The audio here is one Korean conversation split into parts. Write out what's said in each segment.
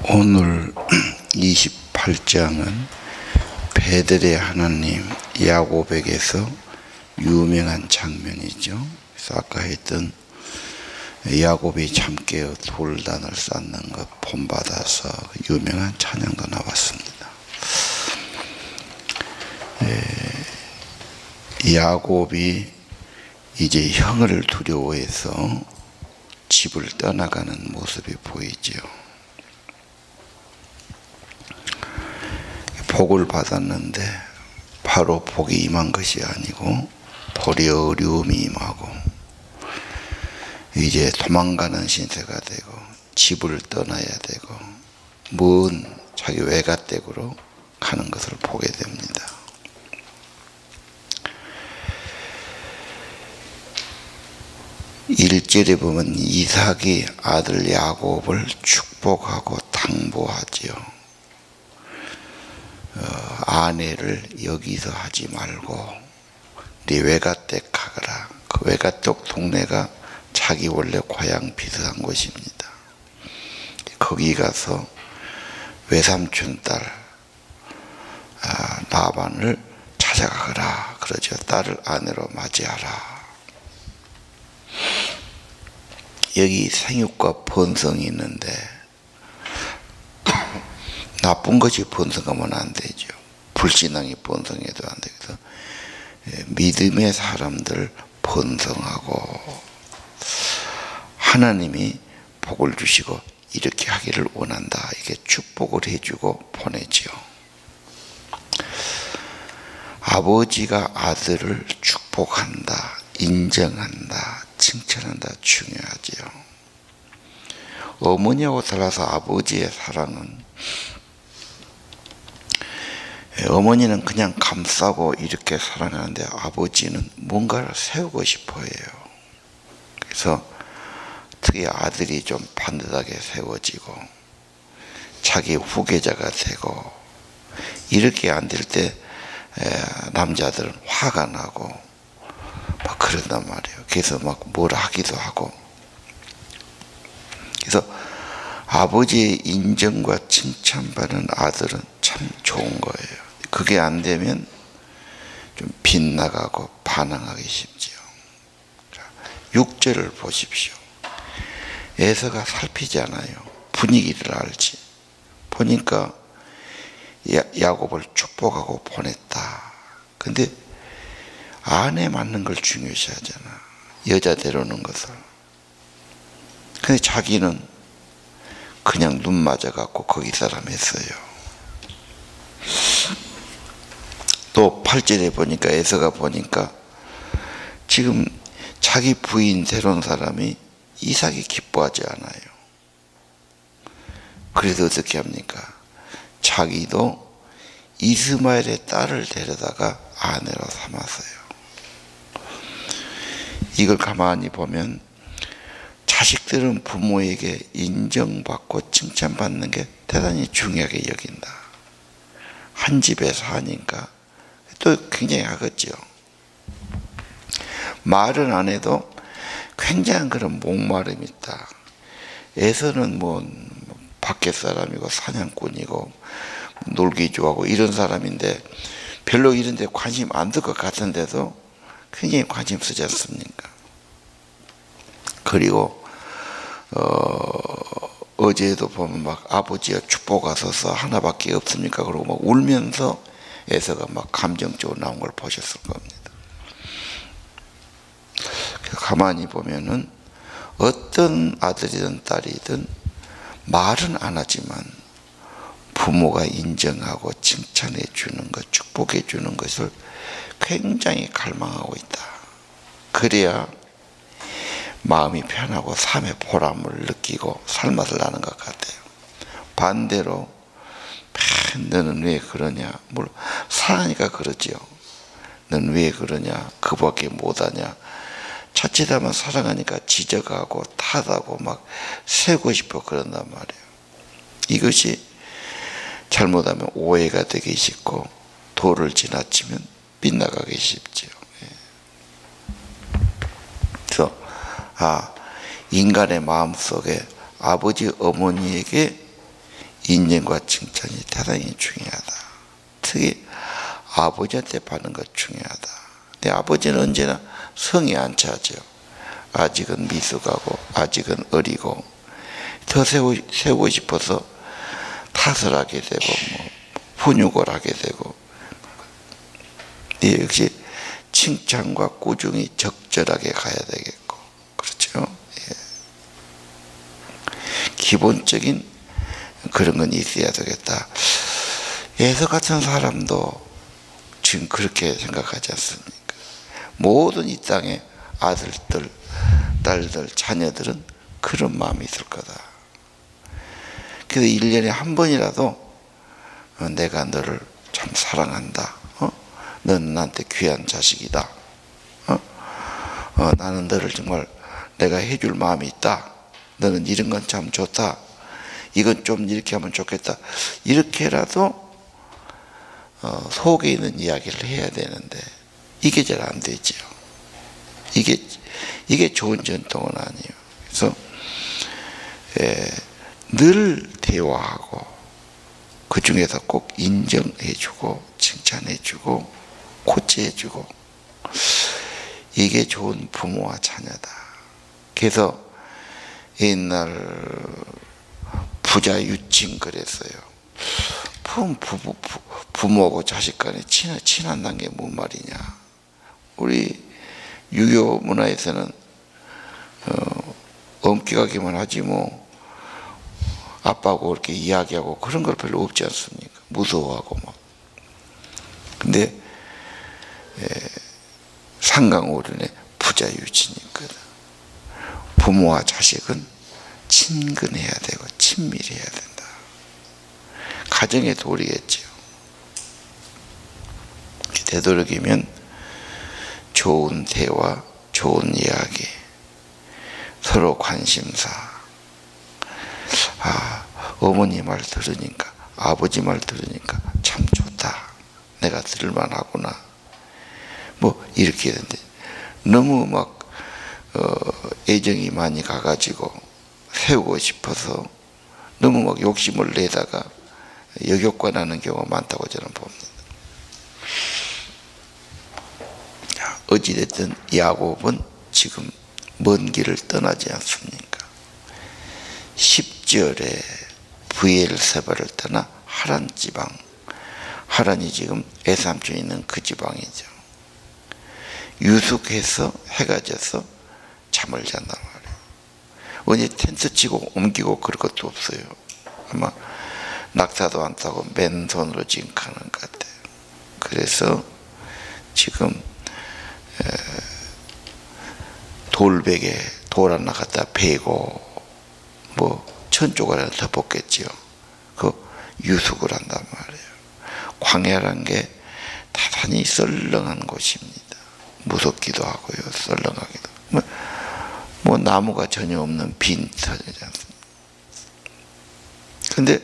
오늘 28장은 베델의 하나님 야곱에게서 유명한 장면이죠. 그래서 아까 했던 야곱이 잠깨어 돌단을 쌓는 것 본받아서 유명한 찬양도 나왔습니다. 야곱이 이제 형을 두려워해서 집을 떠나가는 모습이 보이죠. 복을 받았는데 바로 복이 임한 것이 아니고 도리어 어려움이 임하고 이제 도망가는 신세가 되고 집을 떠나야 되고 먼 자기 외가댁으로 가는 것을 보게 됩니다. 일절에 보면 이삭이 아들 야곱을 축복하고 당부하지요. 아내를 여기서 하지 말고 네 외가댁 가거라. 그 외가댁 동네가 자기 원래 고향 비슷한 곳입니다. 거기 가서 외삼촌 딸 라반을 찾아가거라 그러죠. 딸을 아내로 맞이하라. 여기 생육과 번성이 있는데 나쁜 것이 번성하면 안 되죠. 불신앙이 번성해도 안 되고 믿음의 사람들 번성하고 하나님이 복을 주시고 이렇게 하기를 원한다. 이게 축복을 해주고 보내죠. 아버지가 아들을 축복한다, 인정한다, 칭찬한다 중요하지요. 어머니하고 달라서 아버지의 사랑은 어머니는 그냥 감싸고 이렇게 사랑하는데 아버지는 뭔가를 세우고 싶어 해요. 그래서 특히 아들이 좀 반듯하게 세워지고 자기 후계자가 되고 이렇게 안 될 때 남자들은 화가 나고 막 그런단 말이에요. 그래서 막 뭐라 하기도 하고. 그래서 아버지의 인정과 칭찬받는 아들은 참 좋은 거예요. 그게 안 되면 좀 빗나가고 반항하기 쉽지요. 6절을 보십시오. 에서가 살피지 않아요. 분위기를 알지. 보니까 야곱을 축복하고 보냈다. 근데 아내 맞는 걸 중요시하잖아. 여자 데려오는 것을. 근데 자기는 그냥 눈 맞아갖고 거기 사람 했어요. 또 8절에 보니까 에서가 보니까 지금 자기 부인 데려온 사람이 이삭이 기뻐하지 않아요. 그래서 어떻게 합니까? 자기도 이스마엘의 딸을 데려다가 아내로 삼았어요. 이걸 가만히 보면 자식들은 부모에게 인정받고 칭찬받는 게 대단히 중요하게 여긴다. 한 집에 사니까 또 굉장히 하겠죠. 말은 안 해도 굉장한 그런 목마름이 있다. 에서는 뭐 밖에 사람이고 사냥꾼이고 놀기 좋아하고 이런 사람인데 별로 이런 데 관심 안 들 것 같은데도 굉장히 관심 쓰지 않습니까? 그리고 어제도 보면 막 아버지가 축복하소서 하나밖에 없습니까? 그러고 막 울면서 에서가 막 감정적으로 나온 걸 보셨을 겁니다. 가만히 보면은 어떤 아들이든 딸이든 말은 안 하지만 부모가 인정하고 칭찬해 주는 것, 축복해 주는 것을 굉장히 갈망하고 있다. 그래야 마음이 편하고 삶의 보람을 느끼고 살맛을 나는 것 같아요. 반대로 너는 왜 그러냐? 물론 사랑하니까 그러지요. 너는 왜 그러냐? 그밖에 못하냐? 자칫하면 사랑하니까 지적하고 탓하고 막 세고 싶어 그런단 말이에요. 이것이 잘못하면 오해가 되기 쉽고 도를 지나치면 빗나가기 쉽지요. 그래서 인간의 마음속에 아버지 어머니에게 인정과 칭찬이 대단히 중요하다. 특히 아버지한테 받는 것 중요하다. 내 아버지는 언제나 성이 안 차죠. 아직은 미숙하고 아직은 어리고 더 세우고 싶어서 탓을 하게 되고 훈육을 하게 되고, 역시 칭찬과 꾸중이 적절하게 가야 되겠고, 그렇죠? 예. 기본적인 그런 건 있어야 되겠다. 예서 같은 사람도 지금 그렇게 생각하지 않습니까? 모든 이 땅의 아들들, 딸들, 자녀들은 그런 마음이 있을 거다. 그래서 1년에 한 번이라도 내가 너를 참 사랑한다. 넌 나한테 귀한 자식이다. 나는 너를 정말 내가 해줄 마음이 있다. 너는 이런 건 참 좋다. 이건 좀 이렇게 하면 좋겠다. 이렇게라도 속에 있는 이야기를 해야 되는데 이게 잘 안 되죠. 이게 좋은 전통은 아니에요. 그래서 늘 대화하고 그 중에서 꼭 인정해주고 칭찬해주고 코치해주고, 이게 좋은 부모와 자녀다. 그래서 옛날 부자 유칭 그랬어요. 부모하고 자식 간에 친한다는 게 뭔 말이냐. 우리 유교 문화에서는 엄격하기만 하지 뭐 아빠하고 그렇게 이야기하고 그런 걸 별로 없지 않습니까? 무서워하고 막. 근데 상강어른의 부자 유친이 있거든. 부모와 자식은 친근해야 되고 친밀해야 된다. 가정의 도리겠지요. 되도록이면 좋은 대화, 좋은 이야기, 서로 관심사. 어머니 말 들으니까, 아버지 말 들으니까 참 좋다. 내가 들을만하구나. 뭐 이렇게 되는데 너무 막 애정이 많이 가가지고 세우고 싶어서 너무 막 욕심을 내다가 역효과나는 경우가 많다고 저는 봅니다. 어찌됐든 야곱은 지금 먼 길을 떠나지 않습니까? 10절에 브엘세바를 떠나 하란 지방, 하란이 지금 에삼촌에 있는 그 지방이죠. 유숙해서 해가 져서 잠을 잔단 말이에요. 언제 텐트 치고 옮기고 그럴 것도 없어요. 아마 낙타도 안 타고 맨손으로 지금 가는 것 같아요. 그래서 지금 돌베개 돌 하나 갖다 베고 뭐 천조각 하나 더 뽑겠지요. 그 유숙을 한단 말이에요. 광야란 게 대단히 썰렁한 곳입니다. 무섭기도 하고요, 썰렁하기도. 뭐 나무가 전혀 없는 빈 터지지 않습니까? 근데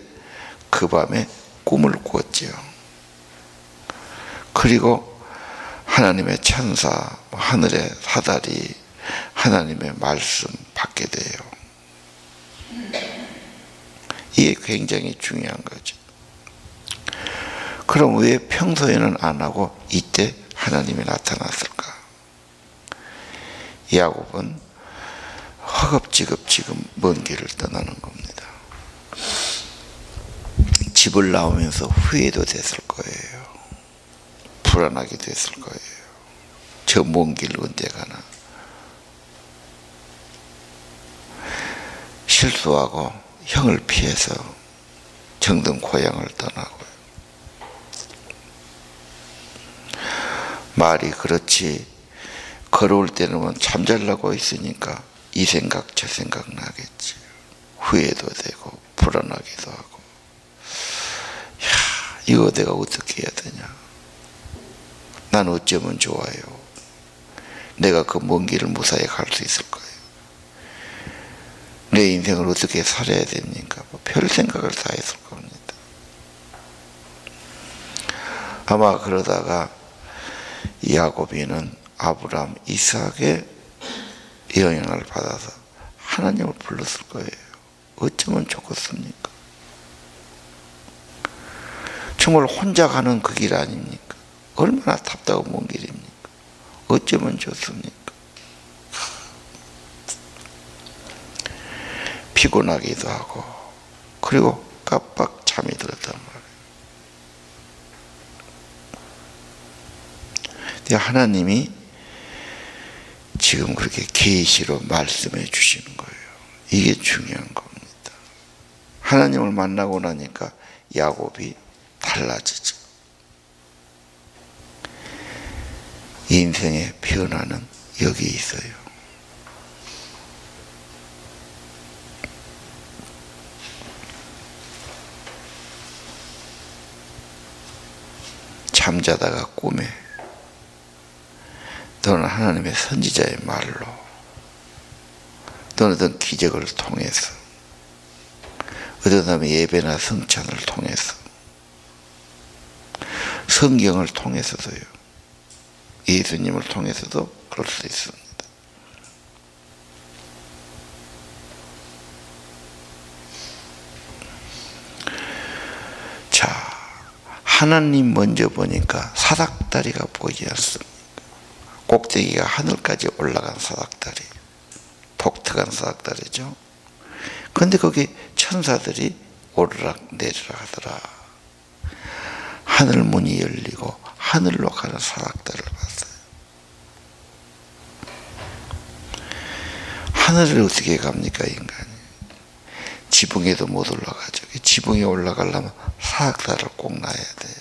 그 밤에 꿈을 꾸었지요. 그리고 하나님의 천사, 하늘의 사다리, 하나님의 말씀 받게 돼요. 이게 굉장히 중요한 거죠. 그럼 왜 평소에는 안 하고 이때 하나님이 나타났을까? 야곱은 허겁지겁 지금 먼 길을 떠나는 겁니다. 집을 나오면서 후회도 됐을 거예요. 불안하기도 했을 거예요. 저 먼 길 언제 가나. 실수하고 형을 피해서 정든 고향을 떠나고요. 말이 그렇지 걸어올 때는 잠잘라고 있으니까 이 생각 저 생각 나겠지. 후회도 되고 불안하기도 하고, 야, 이거 내가 어떻게 해야 되냐. 난 어쩌면 좋아요. 내가 그 먼 길을 무사히 갈 수 있을 거예요. 내 인생을 어떻게 살아야 됩니까? 별 생각을 다 했을 겁니다. 아마 그러다가 야곱이는 아브라함, 이삭의 영향을 받아서 하나님을 불렀을 거예요. 어쩌면 좋겠습니까? 정말 혼자 가는 그 길 아닙니까? 얼마나 답답하고 먼 길입니까? 어쩌면 좋습니까? 피곤하기도 하고, 그리고 깜빡 잠이 들었단 말이에요. 하나님이 지금 그렇게 계시로 말씀해 주시는 거예요. 이게 중요한 겁니다. 하나님을 만나고 나니까 야곱이 달라지죠. 인생의 변화는 여기 있어요. 잠자다가 꿈에 또는 하나님의 선지자의 말로 또는 어떤 기적을 통해서 어떤 사람의 예배나 성찬을 통해서 성경을 통해서도요, 예수님을 통해서도 그럴 수 있습니다. 자, 하나님 먼저 보니까 사닥다리가 보이지 않습니까? 꼭대기가 하늘까지 올라간 사닥다리, 독특한 사닥다리죠. 그런데 거기 천사들이 오르락 내리락 하더라. 하늘 문이 열리고 하늘로 가는 사닥다리를 봤어요. 하늘을 어떻게 갑니까, 인간이? 지붕에도 못 올라가죠. 지붕에 올라가려면 사닥다리를 꼭 놔야 돼요.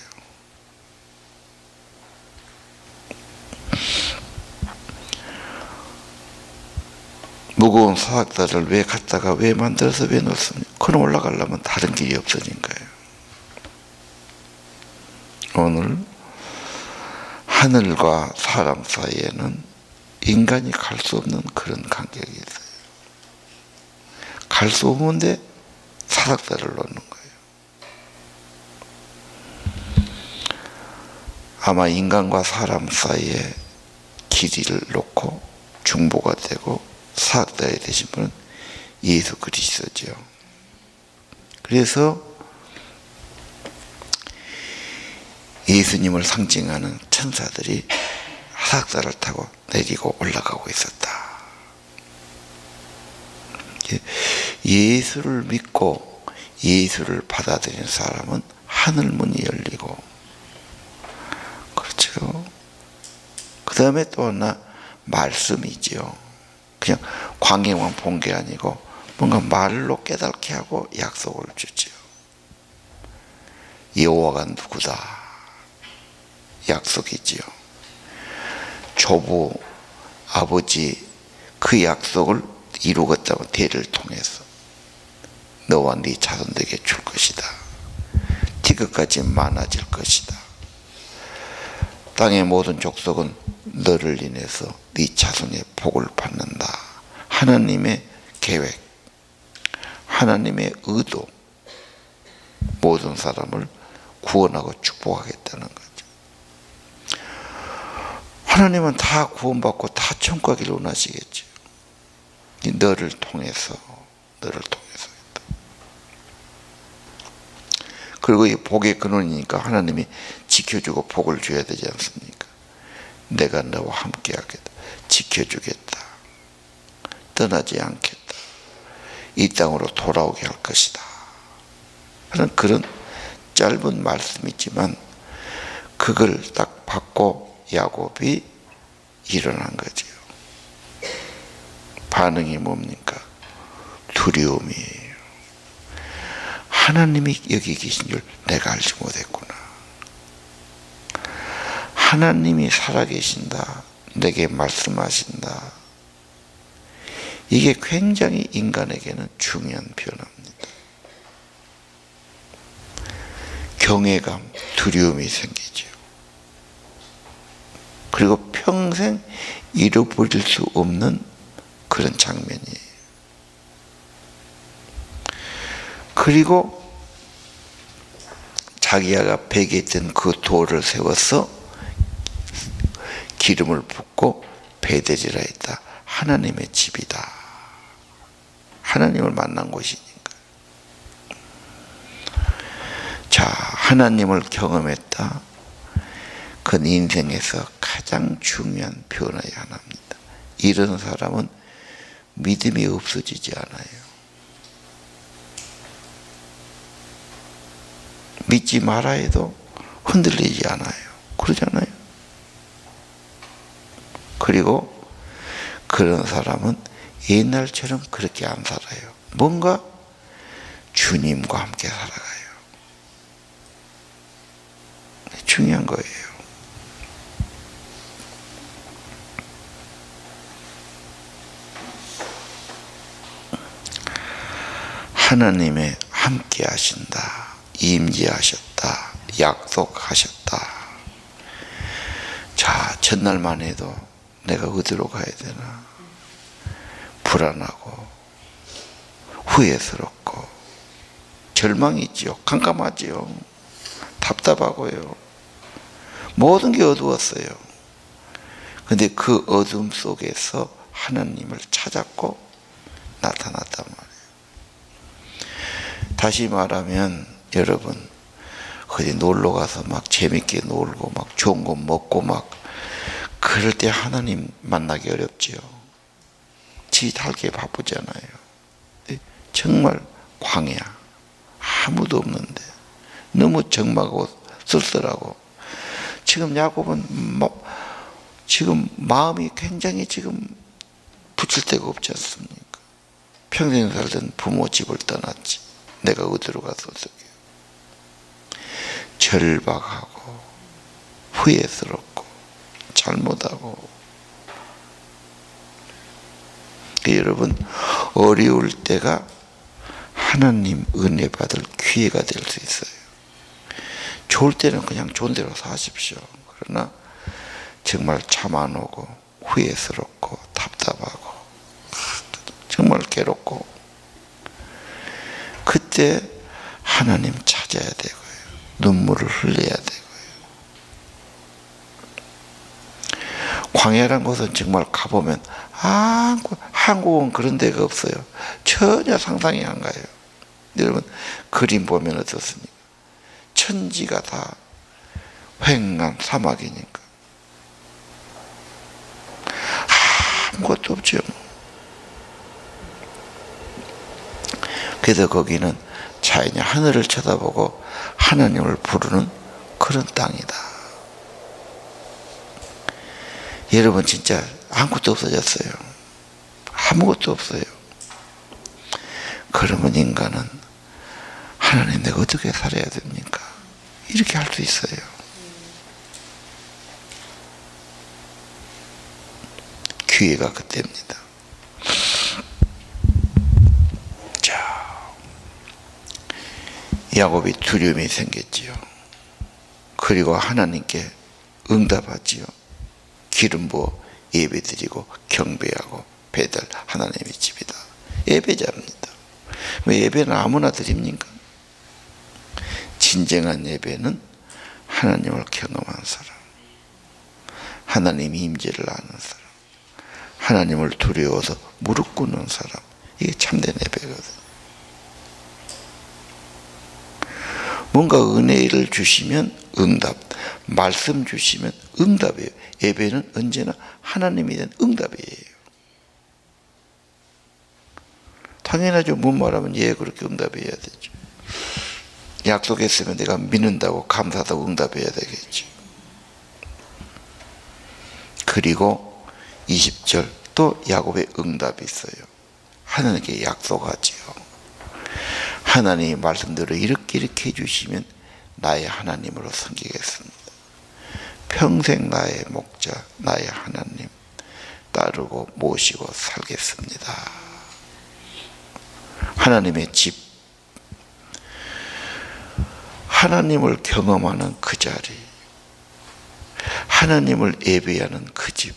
무거운 사닥다리를 왜 갖다가 왜 만들어서 왜 놓습니까? 그건 올라가려면 다른 길이 없으니까요. 오늘 하늘과 사람 사이에는 인간이 갈 수 없는 그런 간격이 있어요. 갈 수 없는데 사닥다리를 놓는 거예요. 아마 인간과 사람 사이에 길이를 놓고 중보가 되고 사닥다리 되신 분은 예수 그리스도죠. 그래서 예수님을 상징하는 천사들이 사닥다리를 타고 내리고 올라가고 있었다. 예수를 믿고 예수를 받아들인 사람은 하늘문이 열리고, 그렇죠. 그 다음에 또 하나 말씀이지요. 그냥 광경만 본 게 아니고 뭔가 말로 깨닫게 하고 약속을 주지요. 여호와가 누구다 약속이지요. 조부 아버지 그 약속을 이루겠다고 대를 통해서 너와 네 자손에게 줄 것이다. 티끝까지 많아질 것이다. 땅의 모든 족속은 너를 인해서 네 자손의 복을 받는다. 하나님의 계획, 하나님의 의도, 모든 사람을 구원하고 축복하겠다는 거죠. 하나님은 다 구원받고 다 천국 가기를 원하시겠죠. 너를 통해서. 그리고 이 복의 근원이니까 하나님이 지켜주고 복을 줘야 되지 않습니까? 내가 너와 함께 하겠다. 지켜주겠다. 떠나지 않겠다. 이 땅으로 돌아오게 할 것이다. 그런 짧은 말씀이지만 그걸 딱 받고 야곱이 일어난 거죠. 반응이 뭡니까? 두려움이에요. 하나님이 여기 계신 줄 내가 알지 못했구나. 하나님이 살아계신다. 내게 말씀하신다. 이게 굉장히 인간에게는 중요한 변화입니다. 경외감, 두려움이 생기죠. 그리고 평생 잃어버릴 수 없는 그런 장면이에요. 그리고 자기가 베개했던 그 돌을 세워서 기름을 붓고 베데지라 했다. 하나님의 집이다. 하나님을 만난 곳이니까. 자, 하나님을 경험했다. 그 인생에서 가장 중요한 변화의 하나입니다. 이런 사람은 믿음이 없어지지 않아요. 믿지 마라 해도 흔들리지 않아요. 그러잖아요. 그리고 그런 사람은 옛날처럼 그렇게 안 살아요. 뭔가 주님과 함께 살아가요. 중요한 거예요. 하나님의 함께 하신다. 임재하셨다. 약속하셨다. 자, 전날만 해도 내가 어디로 가야 되나 불안하고 후회스럽고 절망이 있지요. 깜깜하지요. 답답하고요. 모든 게 어두웠어요. 근데 그 어둠 속에서 하나님을 찾았고 나타났단 말이에요. 다시 말하면 여러분, 어디 놀러 가서 막 재밌게 놀고 막 좋은 거 먹고 막 그럴 때 하나님 만나기 어렵지요. 지 살기에 바쁘잖아요. 정말 광야, 아무도 없는데 너무 적막하고 쓸쓸하고, 지금 야곱은 지금 마음이 굉장히 지금 붙일 데가 없지 않습니까? 평생 살던 부모 집을 떠났지. 내가 어디로 가서 어떻게 절박하고 후회스럽고 잘못하고. 여러분, 어려울 때가 하나님 은혜 받을 기회가 될 수 있어요. 좋을 때는 그냥 좋은 대로 사십시오. 그러나 정말 참 안 오고 후회스럽고 답답하고 정말 괴롭고, 그때 하나님 찾아야 되고요. 눈물을 흘려야 되고요. 광야란 곳은 정말 가보면 한국은 그런 데가 없어요. 전혀 상상이 안 가요. 여러분, 그림 보면 어떻습니까? 천지가 다 휑한 사막이니까 아무것도 없죠. 그래서 거기는 자연이 하늘을 쳐다보고 하나님을 부르는 그런 땅이다. 여러분, 진짜 아무것도 없어졌어요. 아무것도 없어요. 그러면 인간은 하나님, 내가 어떻게 살아야 됩니까? 이렇게 할 수 있어요. 기회가 그때입니다. 자, 야곱이 두려움이 생겼지요. 그리고 하나님께 응답하지요. 기름 부어 예배드리고 경배하고 배달 하나님의 집이다. 예배자입니다. 왜 예배는 아무나 드립니까? 진정한 예배는 하나님을 경험한 사람, 하나님의 임재를 아는 사람, 하나님을 두려워서 무릎 꿇는 사람, 이게 참된 예배거든요. 뭔가 은혜를 주시면 응답, 말씀 주시면 응답이에요. 예배는 언제나 하나님에 대한 응답이에요. 당연하죠. 뭔 말하면 예, 그렇게 응답해야 되죠. 약속했으면 내가 믿는다고 감사하다고 응답해야 되겠죠. 그리고 20절 또 야곱의 응답이 있어요. 하나님께 약속하지요. 하나님의 말씀대로 이렇게 해주시면 나의 하나님으로 섬기겠습니다. 평생 나의 목자, 나의 하나님 따르고 모시고 살겠습니다. 하나님의 집, 하나님을 경험하는 그 자리, 하나님을 예배하는 그 집.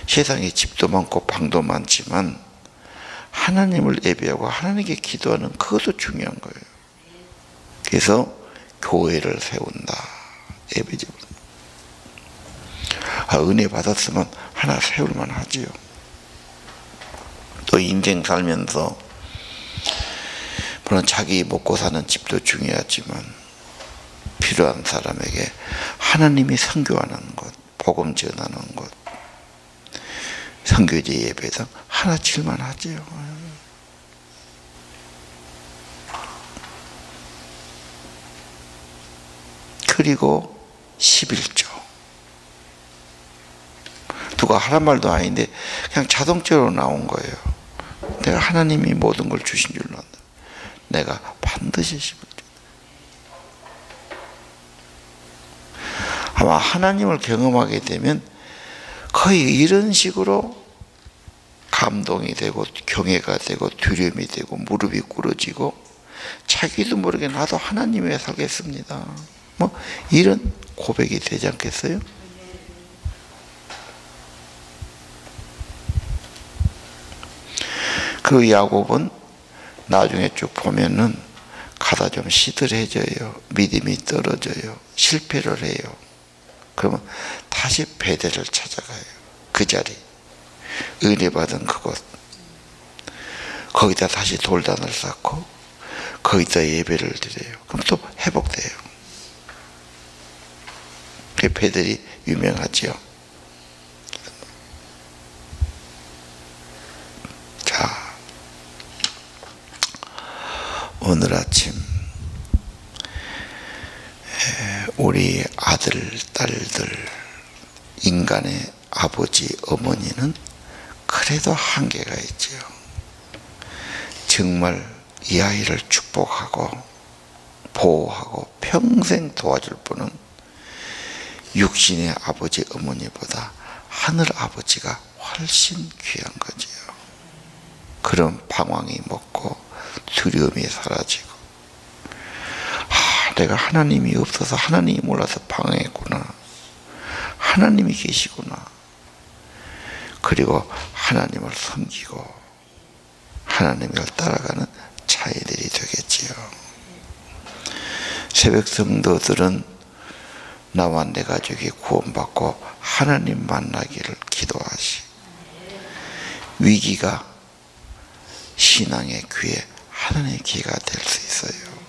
세상에 집도 많고 방도 많지만 하나님을 예배하고 하나님께 기도하는 그것도 중요한 거예요. 그래서 교회를 세운다. 예배집을. 은혜 받았으면 하나 세울만 하지요. 또 인생 살면서 물론 자기 먹고 사는 집도 중요하지만 필요한 사람에게 하나님이 선교하는 것, 복음 전하는 것, 선교제 예배당 하나씩만 하지요. 그리고 11조. 누가 하란 말도 아닌데 그냥 자동적으로 나온 거예요. 내가 하나님이 모든 걸 주신 줄로 안다. 내가 반드시 11조. 아마 하나님을 경험하게 되면 거의 이런 식으로 감동이 되고 경외가 되고 두려움이 되고 무릎이 꿇어지고 자기도 모르게 나도 하나님 위해 살겠습니다. 뭐 이런 고백이 되지 않겠어요? 그 야곱은 나중에 쭉 보면은 가다 좀 시들해져요. 믿음이 떨어져요. 실패를 해요. 그러면 다시 베델을 찾아가요. 그 자리, 은혜 받은 그곳, 거기다 다시 돌단을 쌓고 거기다 예배를 드려요. 그럼 또 회복돼요. 그 베델이 유명하지요. 자, 오늘 아침 우리 아들, 딸들, 인간의 아버지, 어머니는 그래도 한계가 있지요. 정말 이 아이를 축복하고 보호하고 평생 도와줄 분은 육신의 아버지, 어머니보다 하늘 아버지가 훨씬 귀한 거지요. 그런 방황이 먹고 두려움이 사라지고, 내가 하나님이 없어서 하나님이 몰라서 방황했구나. 하나님이 계시구나. 그리고 하나님을 섬기고 하나님을 따라가는 자녀들이 되겠지요. 새벽 성도들은 나와 내 가족이 구원받고 하나님 만나기를 기도하시. 위기가 신앙의 귀에 하나님의 귀가 될 수 있어요.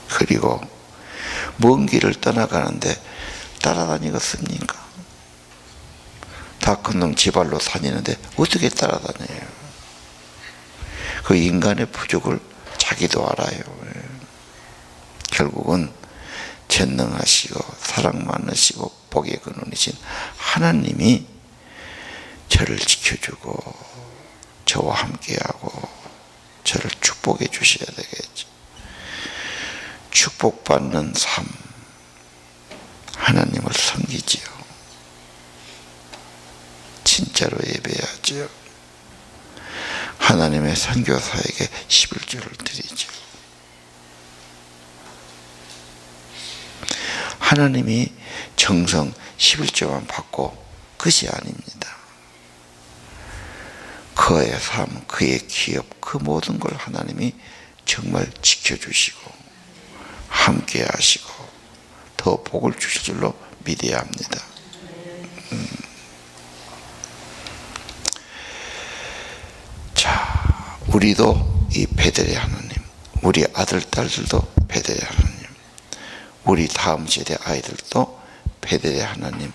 그리고 먼 길을 떠나가는데 따라다니겠습니까? 다 건너 지발로 다니는데 어떻게 따라다녀요? 그 인간의 부족을 자기도 알아요. 결국은 전능하시고 사랑 많으시고 복의 근원이신 하나님이 저를 지켜주고 저와 함께하고 저를 축복해 주셔야 되겠죠. 축복받는 삶, 하나님을 섬기지요. 진짜로 예배하지요. 하나님의 선교사에게 11조를 드리죠. 하나님이 정성 11조만 받고 끝이 아닙니다. 그의 삶, 그의 기업, 그 모든 걸 하나님이 정말 지켜주시고 함께 하시고 더 복을 주실 줄로 믿어야 합니다. 자, 우리도 이 베델의 하나님, 우리 아들, 딸들도 베델의 하나님, 우리 다음 세대 아이들도 베델의 하나님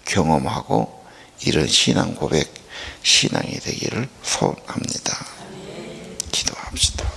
경험하고 이런 신앙 고백, 신앙이 되기를 소원합니다. 기도합시다.